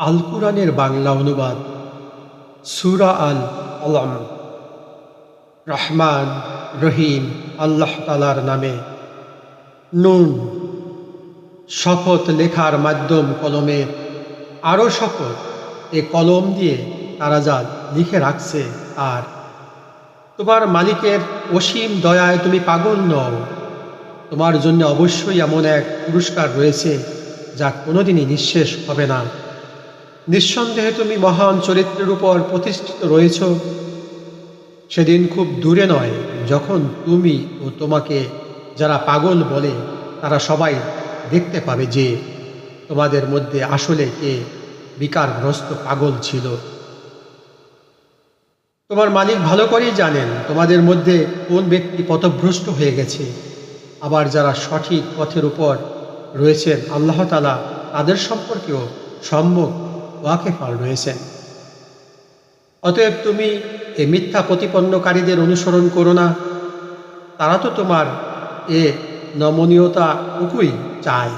আল কুরআনের বাংলা অনুবাদ সূরা আল কলম। রহমান রহিম আল্লাহ তাআলার নামে। নুন, শপথ লেখার মাধ্যম কলমের, আরও শপথ এ কলম দিয়ে তারা যা লিখে রাখছে। আর তোমার মালিকের অসীম দয়ায় তুমি পাগল নও। তোমার জন্য অবশ্যই এমন এক পুরস্কার রয়েছে যা কোনোদিনই নিঃশেষ হবে না। নিঃসন্দেহে তুমি মহান চরিত্রের উপর প্রতিষ্ঠিত রয়েছ। সেদিন খুব দূরে নয় যখন তুমি ও তোমাকে যারা পাগল বলে তারা সবাই দেখতে পাবে যে তোমাদের মধ্যে আসলে কে বিকারগ্রস্ত পাগল ছিল। তোমার মালিক ভালো করেই জানেন তোমাদের মধ্যে কোন ব্যক্তি পথভ্রষ্ট হয়ে গেছে। আবার যারা সঠিক পথের উপর রয়েছেন আল্লাহ তাআলা তাদের সম্পর্কেও সম্যক ওয়াকিফাল রয়েছেন। অতএব তুমি এ মিথ্যা প্রতিপন্নকারীদের অনুসরণ করো না। তারা তো তোমার এ নমনীয়তাটুকুই চায়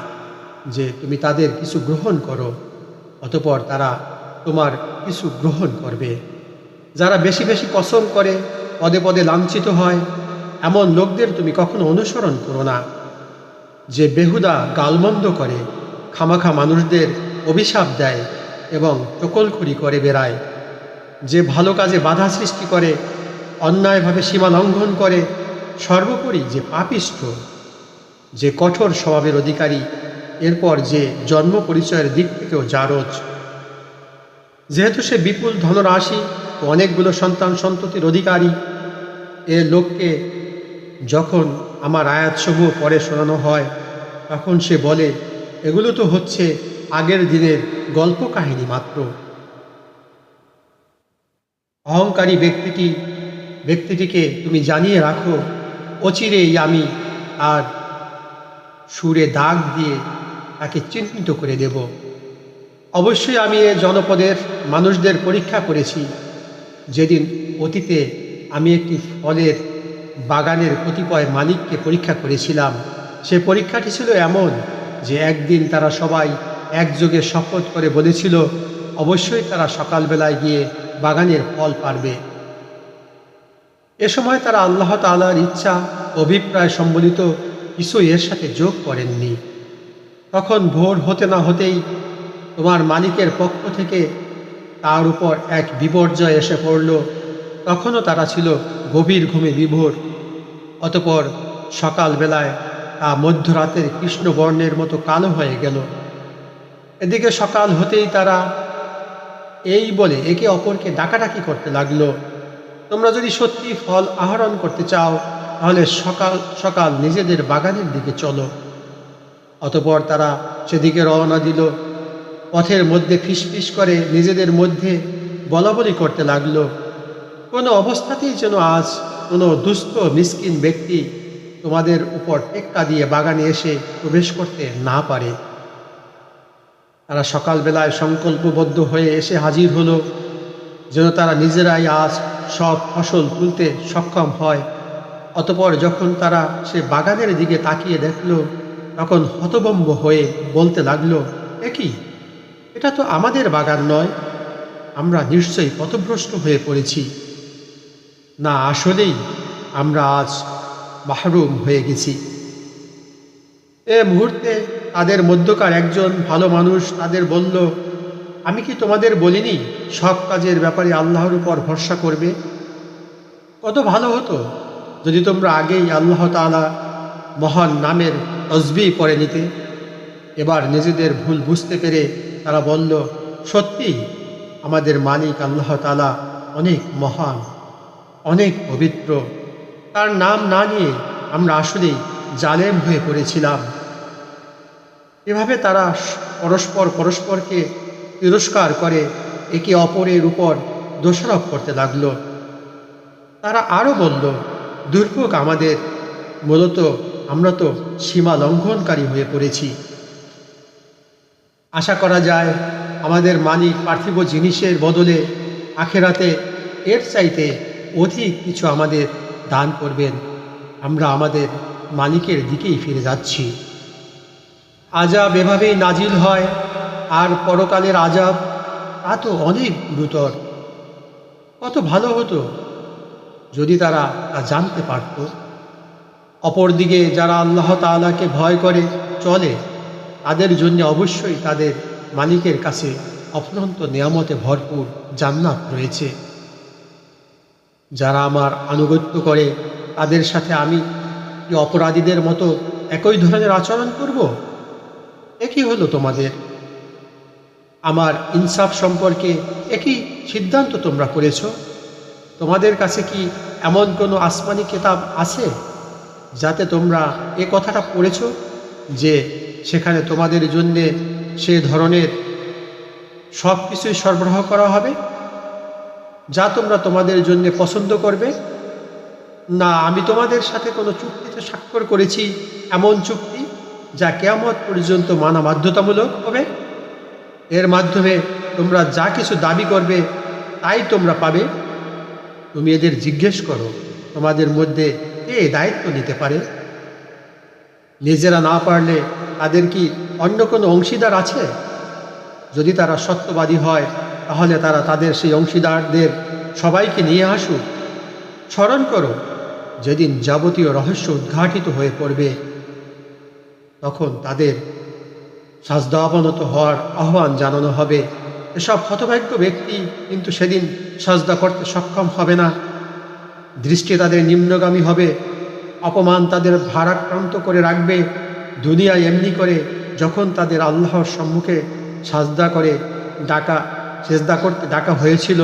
যে তুমি তাদের কিছু গ্রহণ করো, অতঃপর তারা তোমার কিছু গ্রহণ করবে। যারা বেশি বেশি কসম করে পদে পদে লাঞ্ছিত হয়, এমন লোকদের তুমি কখনো অনুসরণ করো না। যে বেহুদা গালমন্দ করে, খামাখা মানুষদের অভিশাপ দেয় এবং টকলখড়ি করে বেড়ায়, যে ভালো কাজে বাধা সৃষ্টি করে, অন্যায়ভাবে সীমা লঙ্ঘন করে, সর্বোপরি যে পাপিষ্ঠ, যে কঠোর স্বভাবের অধিকারী, এরপর যে জন্ম পরিচয়ের দিক থেকেও জারজ। যেহেতু সে বিপুল ধনরাশি ও অনেকগুলো সন্তান সন্ততির অধিকারী, এ লোককে যখন আমার আয়াতসমূহ পরে শোনানো হয় তখন সে বলে, এগুলো তো হচ্ছে আগের দিনের গল্প কাহিনী মাত্র। অহংকারী ব্যক্তিটিকে তুমি জানিয়ে রাখো, অচিরেই আমি আর সুরে দাগ দিয়ে তাকে চিহ্নিত করে দেব। অবশ্যই আমি এ জনপদের মানুষদের পরীক্ষা করেছি। যেদিন অতীতে আমি একটি ফলের বাগানের কতিপয় মালিককে পরীক্ষা করেছিলাম, সে পরীক্ষাটি ছিল এমন যে একদিন তারা সবাই একযোগে শপথ করে বলেছিল অবশ্যই তারা সকালবেলায় গিয়ে বাগানের ফল পারবে। এ সময় তারা আল্লাহ তাআলার ইচ্ছা অভিপ্রায় সম্বলিত কিছু এর সাথে যোগ করেননি। তখন ভোর হতে না হতেই তোমার মালিকের পক্ষ থেকে তার উপর এক বিপর্যয় এসে পড়ল। তখনও তারা ছিল গভীর ঘুমে বিভোর। অতঃপর সকালবেলায় তা মধ্যরাতের কৃষ্ণবর্ণের মতো কালো হয়ে গেল। এদিকে সকাল হতেই তারা এই বলে একে অপরকে ডাকাডাকি করতে লাগলো, তোমরা যদি সত্যি ফল আহরণ করতে চাও তাহলে সকাল সকাল নিজেদের বাগানের দিকে চলো। অতঃপর তারা সেদিকে রওনা দিল। পথের মধ্যে ফিসফিস করে নিজেদের মধ্যে বলাবলি করতে লাগলো, কোনো অবস্থাতেই যেন আজ কোনো দুস্থ মিসকিন ব্যক্তি তোমাদের উপর টেক্কা দিয়ে বাগানে এসে প্রবেশ করতে না পারে। তারা সকালবেলায় সংকল্পবদ্ধ হয়ে এসে হাজির হলো যেন তারা নিজেরাই আজ সব ফসল তুলতে সক্ষম হয়। অতঃপর যখন তারা সে বাগানের দিকে তাকিয়ে দেখল তখন হতভম্ব হয়ে বলতে লাগলো, কি এটা তো আমাদের বাগান নয়, আমরা নিশ্চয়ই পথভ্রষ্ট হয়ে পড়েছি। না, আসলেই আমরা আজ মাহরুম হয়ে গেছি। এ মুহূর্তে তাদের মধ্যকার একজন ভালো মানুষ তাদের বলল, আমি কি তোমাদের বলিনি সব কাজের ব্যাপারে আল্লাহর উপর ভরসা করবে? কত ভালো হতো যদি তোমরা আগেই আল্লাহ তাআলা মহান নামের তসবিহ পড়ে নিতে। এবার নিজেদের ভুল বুঝতে পেরে তারা বলল, সত্যি আমাদের মালিক আল্লাহ তাআলা অনেক মহান, অনেক পবিত্র। তার নাম না নিয়ে আমরা আসলেই জালেম হয়ে পড়েছিলাম। এভাবে তারা পরস্পরকে তিরস্কার করে একে অপরের উপর দোষারোপ করতে লাগলো। তারা আরও বলল, দুর্ভোগ আমাদের, মূলত আমরা তো সীমা লঙ্ঘনকারী হয়ে পড়েছি। আশা করা যায় আমাদের মালিক পার্থিব জিনিসের বদলে আখেরাতে এর চাইতে অধিক কিছু আমাদের দান করবেন। আমরা আমাদের মালিকের দিকেই ফিরে যাচ্ছি। আযাব এভাবেই নাজিল হয়, আর পরকালের আযাব তা তো অনেক গুরুতর। কত ভালো হতো যদি তারা তা জানতে পারত। অপরদিকে যারা আল্লাহ তাআলাকে ভয় করে চলে, তাদের জন্য অবশ্যই তাদের মালিকের কাছে অফুরন্ত নিয়ামতে ভরপুর জান্নাত রয়েছে। যারা আমার আনুগত্য করে, তাদের সাথে আমি কি অপরাধীদের মতো একই ধরনের আচরণ করব? একই হলো তোমাদের। আমার ইনসাফ সম্পর্কে একই সিদ্ধান্ত তোমরা করেছ। তোমাদের কাছে কি এমন কোনো আসমানি কিতাব আছে যাতে তোমরা এ কথাটা পড়েছ যে সেখানে তোমাদের জন্যে সে ধরনের সব কিছুই সরবরাহ করা হবে যা তোমরা তোমাদের জন্য পছন্দ করবে? না, আমি তোমাদের সাথে কোনো চুক্তিতে স্বাক্ষর করেছি, এমন চুক্তি যা কিয়ামত পর্যন্ত মানা বাধ্যতামূলক হবে। এর মাধ্যমে তোমরা যা কিছু দাবি করবে তাই তোমরা পাবে। তুমি এদের জিজ্ঞেস করো, তোমাদের মধ্যে কে দায়িত্ব নিতে পারে? নিজেরা না পারলে তাদের কি অন্য কোনো অংশীদার আছে? যদি তারা সত্যবাদী হয়, তাহলে তারা তাদের সেই অংশীদারদের সবাইকে নিয়ে আসুক। স্মরণ করো, যেদিন যাবতীয় রহস্য উদ্ঘাটিত হয়ে পড়বে, তখন তাদের সাজদা অবনত হওয়ার আহ্বান জানানো হবে। এসব হতভাগ্য ব্যক্তি কিন্তু সেদিন সাজদা করতে সক্ষম হবে না। দৃষ্টি তাদের নিম্নগামী হবে, অপমান তাদের ভারাক্রান্ত করে রাখবে। দুনিয়ায় এমনি করে যখন তাদের আল্লাহর সম্মুখে সেজদা করতে ডাকা হয়েছিল,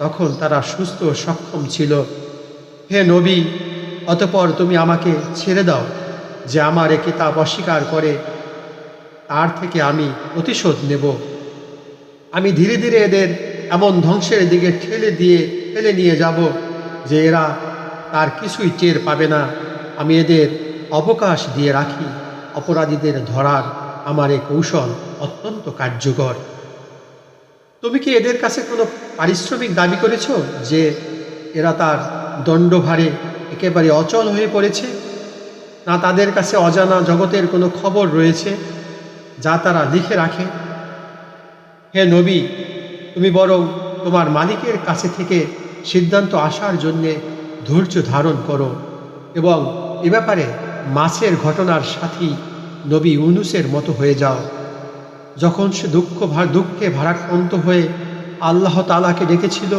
তখন তারা সুস্থ ও সক্ষম ছিল। হে নবী, অতঃপর তুমি আমাকে ছেড়ে দাও। যে আমার এ কিতাব অস্বীকার করে, তার থেকে আমি প্রতিশোধ নেব। আমি ধীরে ধীরে এদের এমন ধ্বংসের দিকে ঠেলে নিয়ে যাব যে এরা তার কিছুই টের পাবে না। আমি এদের অবকাশ দিয়ে রাখি। অপরাধীদের ধরার আমার এই কৌশল অত্যন্ত কার্যকর। তুমি কি এদের কাছে কোনো পারিশ্রমিক দাবি করেছ যে এরা তার দণ্ডভারে একেবারে অচল হয়ে পড়েছে? না তাদের কাছে অজানা জগতের কোনো খবর রয়েছে যা তারা লিখে রাখে? হে নবী, তুমি বরং তোমার মালিকের কাছে থেকে সিদ্ধান্ত আসার জন্যে ধৈর্য ধারণ করো এবং এ ব্যাপারে মাছের ঘটনার সাথী নবী ইউনুসের মতো হয়ে যাও। যখন সে দুঃখে ভারাক্রান্ত হয়ে আল্লাহ তাআলাকে ডেকেছিল,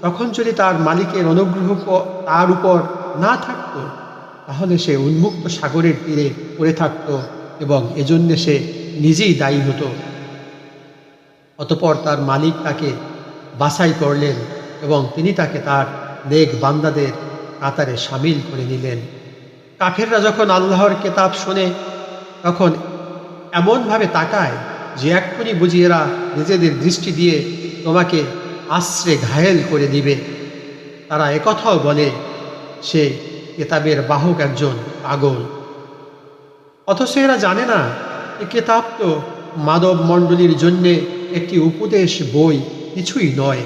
তখন যদি তার মালিকের অনুগ্রহ তার উপর না থাকত, তাহলে সে উন্মুক্ত সাগরের তীরে পড়ে থাকত এবং এজন্য সে নিজেই দায়ী হতো। অতঃপর তার মালিক তাকে বাছাই করলেন এবং তিনি তাকে তার নেক বান্দাদের কাতারে সামিল করে নিলেন। কাফেররা যখন আল্লাহর কিতাব শোনে, তখন এমনভাবে তাকায় যে এক্ষুনি বুঝি এরা নিজেদের দৃষ্টি দিয়ে তোমাকে আশ্রে ঘায়েল করে দিবে। তারা একথাও বলে, সে কিতাবের বাহক একজন পাগল। অথচ এরা জানে না এ কিতাব তো মানব মণ্ডলীর জন্যে একটি উপদেশ বই, কিছুই নয়।